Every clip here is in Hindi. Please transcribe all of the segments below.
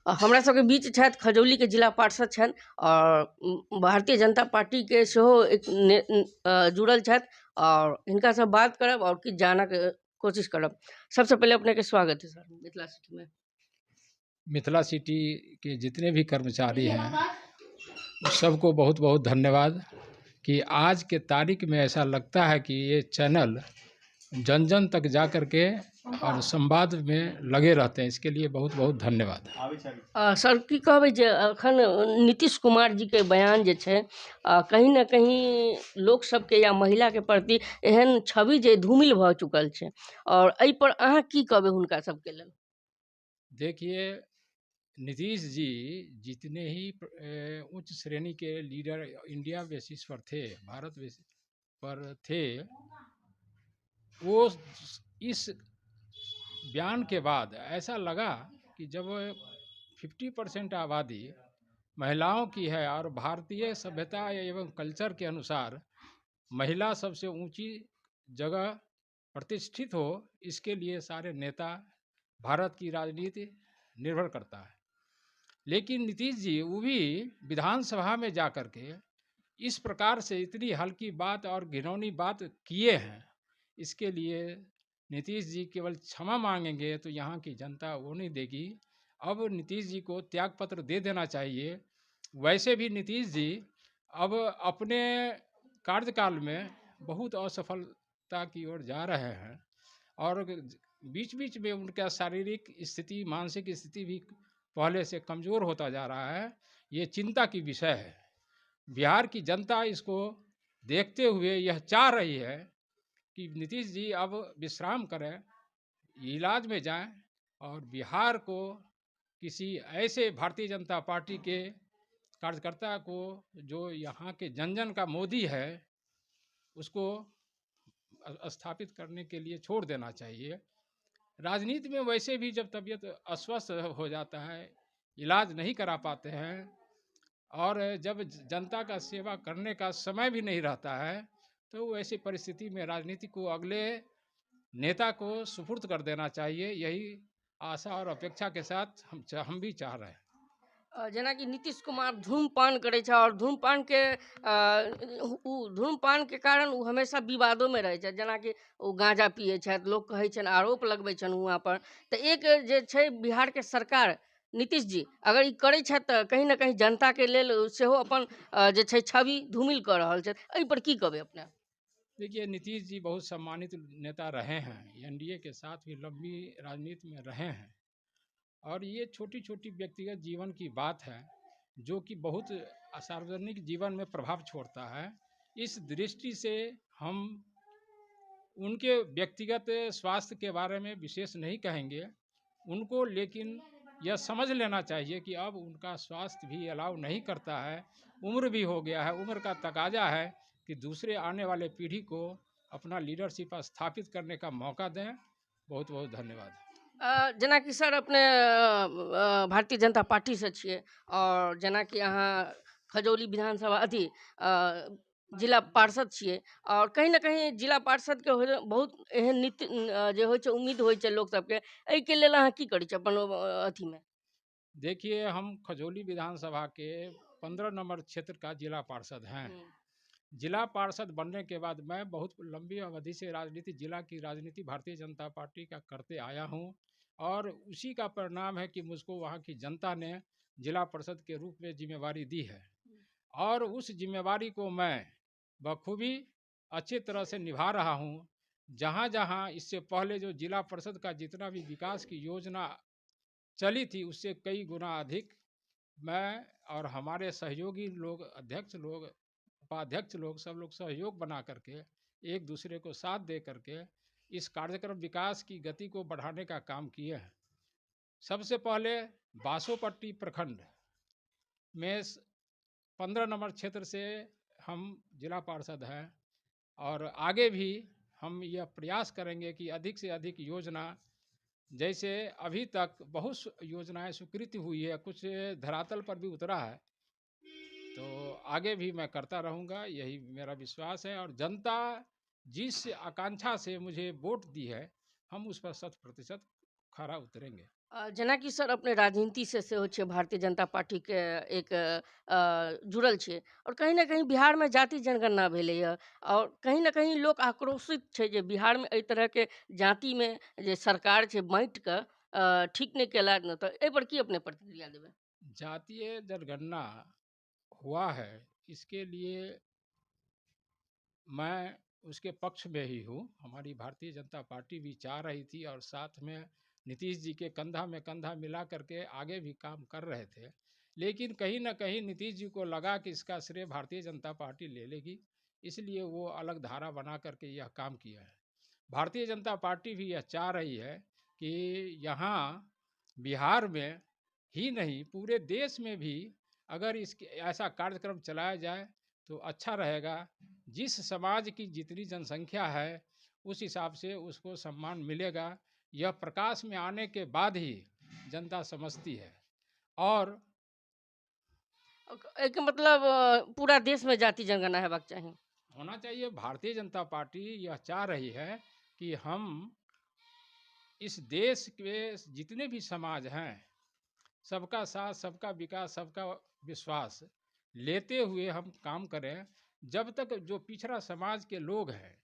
हमरा सबके बीच छथि खजौली के जिला पार्षद छथि और भारतीय जनता पार्टी के सेहो जुड़ल छथि और हिनका से बात करब और किछु जानक कोशिश करब। सबसे पहले अपने के स्वागत है सर मिथिला सिटी में। मिथिला सिटी के जितने भी कर्मचारी हैं सबको बहुत बहुत धन्यवाद कि आज के तारीख में ऐसा लगता है कि ये चैनल जन जन तक जा कर के और संवाद में लगे रहते हैं, इसके लिए बहुत बहुत धन्यवाद। सर की कहबै जे अखन नीतीश कुमार जी के बयान जे छै कहीं ना कहीं लोक सबके या महिला के प्रति एहन छवि जे धूमिल भऽ चुकल छै और एहि पर अहाँ की कहबै हुनका सबके लेल? देखिए, नीतीश जी जितने ही उच्च श्रेणी के लीडर इंडिया बेसिस पर थे, भारत बेसिस पर थे, वो इस बयान के बाद ऐसा लगा कि जब 50% आबादी महिलाओं की है और भारतीय सभ्यता एवं कल्चर के अनुसार महिला सबसे ऊंची जगह प्रतिष्ठित हो, इसके लिए सारे नेता भारत की राजनीति निर्भर करता है। लेकिन नीतीश जी वो भी विधानसभा में जाकर के इस प्रकार से इतनी हल्की बात और घिनौनी बात किए हैं, इसके लिए नीतीश जी केवल क्षमा मांगेंगे तो यहाँ की जनता वो नहीं देगी। अब नीतीश जी को त्यागपत्र दे देना चाहिए। वैसे भी नीतीश जी अब अपने कार्यकाल में बहुत असफलता की ओर जा रहे हैं और बीच बीच में उनका शारीरिक स्थिति, मानसिक स्थिति भी पहले से कमज़ोर होता जा रहा है। ये चिंता की विषय है। बिहार की जनता इसको देखते हुए यह चाह रही है कि नीतीश जी अब विश्राम करें, इलाज में जाएं और बिहार को किसी ऐसे भारतीय जनता पार्टी के कार्यकर्ता को जो यहाँ के जन जन का मोदी है उसको स्थापित करने के लिए छोड़ देना चाहिए। राजनीति में वैसे भी जब तबीयत अस्वस्थ हो जाता है, इलाज नहीं करा पाते हैं और जब जनता का सेवा करने का समय भी नहीं रहता है, तो ऐसी परिस्थिति में राजनीति को अगले नेता को सुपुर्द कर देना चाहिए। यही आशा और अपेक्षा के साथ हम भी चाह रहे हैं। जेना कि नीतीश कुमार धूम्रपान करै छै और धूम्रपान के कारण वो हमेशा विवादों में रहै छै, जेना कि वो गांजा पिए छथि, लोग कहै छनि, आरोप लगबै छनि हुआं पर। तऽ एक जे छै बिहार के सरकार नीतीश जी अगर ई करै छथि तऽ कहीं ना कहीं जनता के लेल सेहो अपन जे छै छवि धूमिल कऽ रहल छथि, एहि पर की कहबै अपने? देखिए, नीतीश जी बहुत सम्मानित नेता रहे हैं, एनडीए के साथ भी लंबी राजनीति में रहे हैं और ये छोटी छोटी व्यक्तिगत जीवन की बात है जो कि बहुत सार्वजनिक जीवन में प्रभाव छोड़ता है। इस दृष्टि से हम उनके व्यक्तिगत स्वास्थ्य के बारे में विशेष नहीं कहेंगे उनको, लेकिन यह समझ लेना चाहिए कि अब उनका स्वास्थ्य भी अलाउ नहीं करता है, उम्र भी हो गया है, उम्र का तकाजा है कि दूसरे आने वाले पीढ़ी को अपना लीडरशिप स्थापित करने का मौका दें। बहुत बहुत धन्यवाद। जेना कि सर अपने भारतीय जनता पार्टी से छियै और जेना कि अहाँ खजौली विधानसभा अथी जिला पार्षद छियै और कहीं ना कहीं जिला पार्षद के बहुत एहन नीति जे होइ छै उम्मीद होइ छै लोक सबके, एहि के लेल अहाँ की करै छी अपन अथी में? देखिए, हम खजौली विधानसभा के 15 नंबर क्षेत्र का जिला पार्षद हैं। जिला पार्षद बनने के बाद मैं बहुत लंबी अवधि से राजनीति, जिला की राजनीति भारतीय जनता पार्टी का करते आया हूं और उसी का परिणाम है कि मुझको वहां की जनता ने जिला परिषद के रूप में जिम्मेवारी दी है और उस जिम्मेवारी को मैं बखूबी अच्छी तरह से निभा रहा हूं। जहां जहां इससे पहले जो जिला परिषद का जितना भी विकास की योजना चली थी उससे कई गुना अधिक मैं और हमारे सहयोगी लोग, अध्यक्ष लोग, उपाध्यक्ष लोग, सब लोग सहयोग बना करके एक दूसरे को साथ दे करके इस कार्यक्रम विकास की गति को बढ़ाने का काम किए हैं। सबसे पहले बासोपट्टी प्रखंड में 15 नंबर क्षेत्र से हम जिला पार्षद हैं और आगे भी हम यह प्रयास करेंगे कि अधिक से अधिक योजना, जैसे अभी तक बहुत योजनाएं स्वीकृत हुई है, कुछ धरातल पर भी उतरा है, तो आगे भी मैं करता रहूँगा, यही मेरा विश्वास है। और जनता जिस आकांक्षा से मुझे वोट दी है हम उस पर 100% खरा उतरेंगे। जेना कि सर अपने राजनीति से सेहो छै भारतीय जनता पार्टी के एक जुड़ल छियै और कहीं न कहीं बिहार में जाति जनगणना भेलैए और कहीं न कहीं लोक आक्रोशित छै जे बिहार में एहि तरह के जाति में जे सरकार छै बाँटि कऽ ठीक नहि केलक ने, तऽ एहि पर की अपने प्रतिक्रिया देबै? जातीय जनगणना हुआ है, इसके लिए मैं उसके पक्ष में ही हूँ। हमारी भारतीय जनता पार्टी भी चाह रही थी और साथ में नीतीश जी के कंधा में कंधा मिला करके आगे भी काम कर रहे थे। लेकिन कहीं न कहीं नीतीश जी को लगा कि इसका श्रेय भारतीय जनता पार्टी ले लेगी, इसलिए वो अलग धारा बना करके यह काम किया है। भारतीय जनता पार्टी भी यह चाह रही है कि यहाँ बिहार में ही नहीं, पूरे देश में भी अगर इसके ऐसा कार्यक्रम चलाया जाए तो अच्छा रहेगा। जिस समाज की जितनी जनसंख्या है उस हिसाब से उसको सम्मान मिलेगा। यह प्रकाश में आने के बाद ही जनता समझती है। और एहिके मतलब पूरा देश में जाति जनगणना हेबाक चाही। होना चाहिए। भारतीय जनता पार्टी यह चाह रही है कि हम इस देश के जितने भी समाज हैं, सबका साथ, सबका विकास, सबका विश्वास लेते हुए हम काम करें। जब तक जो पिछड़ा समाज के लोग हैं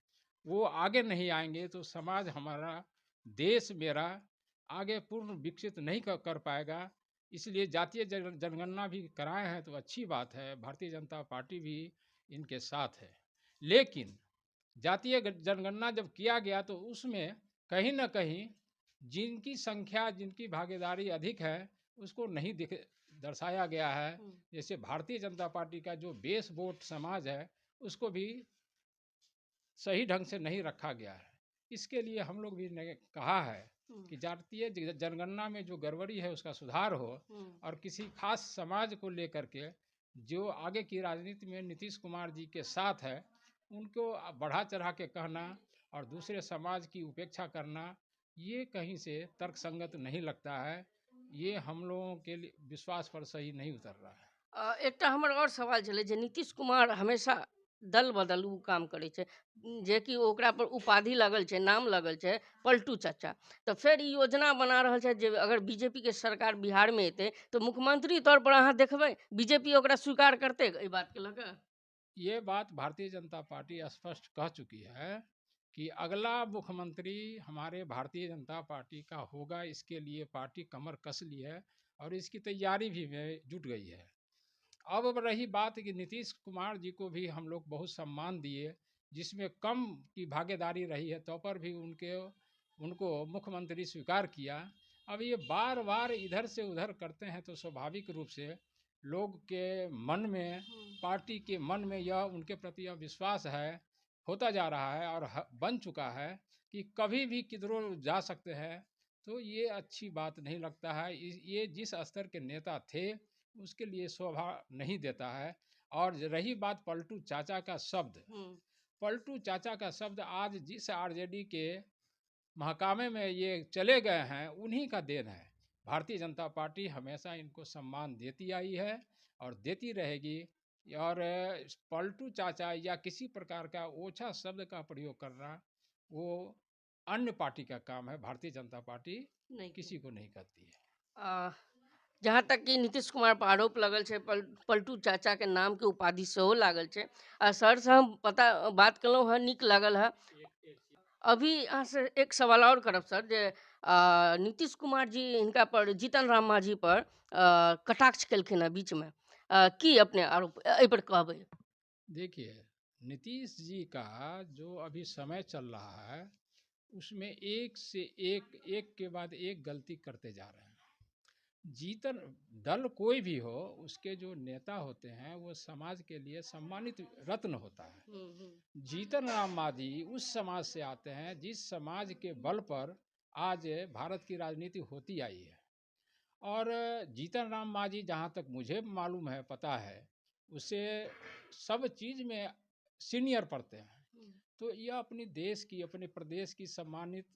वो आगे नहीं आएंगे तो समाज हमारा, देश मेरा आगे पूर्ण विकसित नहीं कर पाएगा। इसलिए जातीय जनगणना भी कराए हैं तो अच्छी बात है, भारतीय जनता पार्टी भी इनके साथ है। लेकिन जातीय जनगणना जब किया गया तो उसमें कहीं न कहीं जिनकी संख्या, जिनकी भागीदारी अधिक है उसको नहीं दर्शाया गया है। जैसे भारतीय जनता पार्टी का जो बेस वोट समाज है उसको भी सही ढंग से नहीं रखा गया है। इसके लिए हम लोग भी ने कहा है कि जातीय जनगणना में जो गड़बड़ी है उसका सुधार हो और किसी खास समाज को लेकर के जो आगे की राजनीति में नीतीश कुमार जी के साथ है उनको बढ़ा चढ़ा के कहना और दूसरे समाज की उपेक्षा करना, ये कहीं से तर्कसंगत नहीं लगता है। ये हम लोगों के लिए विश्वास पर सही नहीं उतर रहा है। एकटा हमर और सवाल छलै जे नीतीश कुमार हमेशा दल बदलू काम करै छै, जे कि ओकरा पर उपाधि लगल छै, नाम लगल छै पलटू चाचा। तऽ फेर ई योजना बना रहल छै जे अगर बीजेपी के सरकार बिहार में एतै तो मुख्यमंत्री तौर पर अहाँ देखबै बीजेपी ओकरा स्वीकार करतै एहि बात के लऽ कऽ? ये बात भारतीय जनता पार्टी स्पष्ट कह चुकी है कि अगला मुख्यमंत्री हमारे भारतीय जनता पार्टी का होगा। इसके लिए पार्टी कमर कस ली है और इसकी तैयारी भी में जुट गई है। अब रही बात कि नीतीश कुमार जी को भी हम लोग बहुत सम्मान दिए, जिसमें कम की भागीदारी रही है तो पर भी उनको मुख्यमंत्री स्वीकार किया। अब ये बार बार इधर से उधर करते हैं तो स्वाभाविक रूप से लोग के मन में, पार्टी के मन में यह उनके प्रति अविश्वास है, होता जा रहा है और बन चुका है कि कभी भी किधरों जा सकते हैं। तो ये अच्छी बात नहीं लगता है। ये जिस स्तर के नेता थे उसके लिए शोभा नहीं देता है। और रही बात पलटू चाचा का शब्द, पलटू चाचा का शब्द आज जिस आरजेडी के महकामे में ये चले गए हैं उन्हीं का देन है। भारतीय जनता पार्टी हमेशा इनको सम्मान देती आई है और देती रहेगी। और पलटू चाचा या किसी प्रकार का ओछा शब्द का प्रयोग करना वो अन्य पार्टी का काम है, भारतीय जनता पार्टी नहीं किसी को नहीं करती है। आ, जहाँ तक कि नीतीश कुमार पर आरोप लगल छै पलटू चाचा के नाम के उपाधि सेहो लागल छै। सर से हम बात केलहुँ हँ, नीक लागल है। अभी अहाँ से एक सवाल और करब सर जे नीतीश कुमार जी हिनका पर जीतन राम मांझी पर कटाक्ष केलखिन हँ बीच में, की अपने आरोप एहि पर कहबै? देखिए, नीतीश जी का जो अभी समय चल रहा है उसमें एक से एक के बाद एक गलती करते जा रहे हैं। जीतन दल कोई भी हो उसके जो नेता होते हैं वो समाज के लिए सम्मानित रत्न होता है। जीतन राम मांझी उस समाज से आते हैं जिस समाज के बल पर आज भारत की राजनीति होती आई है। और जीतन राम मांझी जहाँ तक मुझे मालूम है, पता है, उसे सब चीज़ में सीनियर पढ़ते हैं। तो यह अपनी देश की, अपने प्रदेश की सम्मानित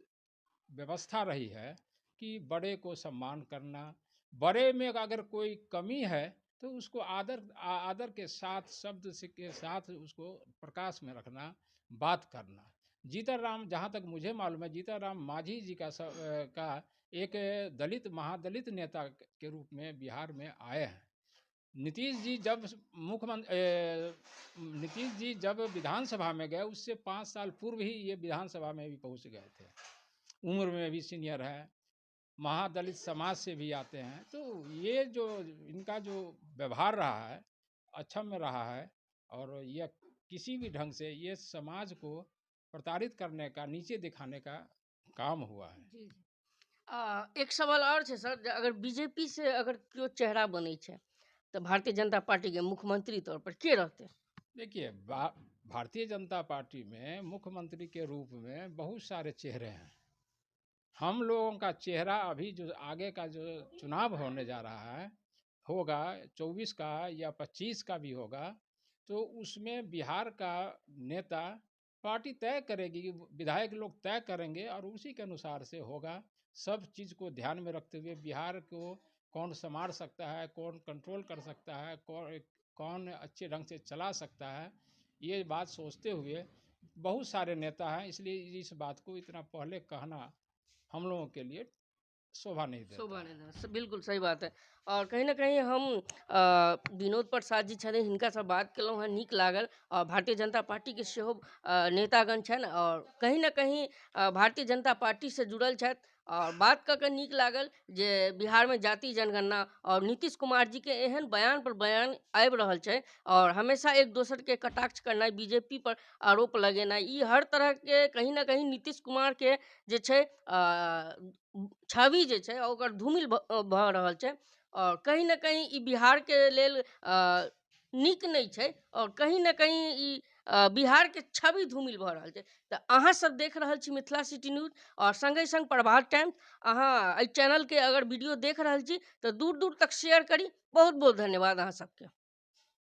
व्यवस्था रही है कि बड़े को सम्मान करना, बड़े में अगर कोई कमी है तो उसको आदर के साथ, शब्द से के साथ उसको प्रकाश में रखना, बात करना। जीतन राम, जहाँ तक मुझे मालूम है, जीतन राम मांझी जी का एक दलित महादलित नेता के रूप में बिहार में आए हैं। नीतीश जी जब नीतीश जी जब विधानसभा में गए उससे 5 साल पूर्व ही ये विधानसभा में भी पहुंच गए थे। उम्र में भी सीनियर है, महादलित समाज से भी आते हैं। तो ये जो इनका जो व्यवहार रहा है अच्छा में रहा है, और यह किसी भी ढंग से ये समाज को प्रताड़ित करने का, नीचे दिखाने का काम हुआ है। जी जी। एक सवाल और है सर, अगर बीजेपी से अगर क्यों चेहरा बने तो भारतीय जनता पार्टी के मुख्यमंत्री तौर पर के रहते? देखिए, भारतीय जनता पार्टी में मुख्यमंत्री के रूप में बहुत सारे चेहरे हैं। हम लोगों का चेहरा अभी जो आगे का जो चुनाव होने जा रहा है, होगा 24 का या 25 का भी होगा, तो उसमें बिहार का नेता पार्टी तय करेगी, विधायक लोग तय करेंगे और उसी के अनुसार से होगा। सब चीज़ को ध्यान में रखते हुए बिहार को कौन संभाल सकता है, कौन कंट्रोल कर सकता है, कौन कौन अच्छे ढंग से चला सकता है, ये बात सोचते हुए बहुत सारे नेता हैं। इसलिए इस बात को इतना पहले कहना हम लोगों के लिए शोभा नहीं शोभा देता है। नहीं देना, बिल्कुल सही बात है। और कहीं ना कहीं हम विनोद प्रसाद जी छथिन, हिनका से बात केलहुँ हँ, नीक लागल। और भारतीय जनता पार्टी के सेहो नेतागण छनि, और कहीं ना कहीं भारतीय जनता पार्टी से जुड़ल छथि। और बात कऽ के नीक लागल जे बिहार में जाति जनगणना और नीतीश कुमार जी के एहन बयान पर बयान आबि रहल छै, और हमेशा एक दोसर के कटाक्ष करनाइ, बीजेपी पर आरोप लगेनाइ, ई हर तरह के कहीं ना कहीं नीतीश कुमार के जे छै छवि जे छै ओकर धूमिल भऽ रहल छै। और कहीं ना कहीं ई बिहार के लेल नीक नहीं छै, और कहीं ना कहीं ई बिहार के छवि धूमिल भऽ रहल छै। तऽ अहाँ सब देख रहल छी मिथिला सिटी न्यूज, और संगे संग प्रभात टाइम्स। अहाँ एहि चैनल के अगर वीडियो देख रहल छी तऽ दूर दूर तक शेयर करी। बहुत बहुत धन्यवाद अहाँ सबके।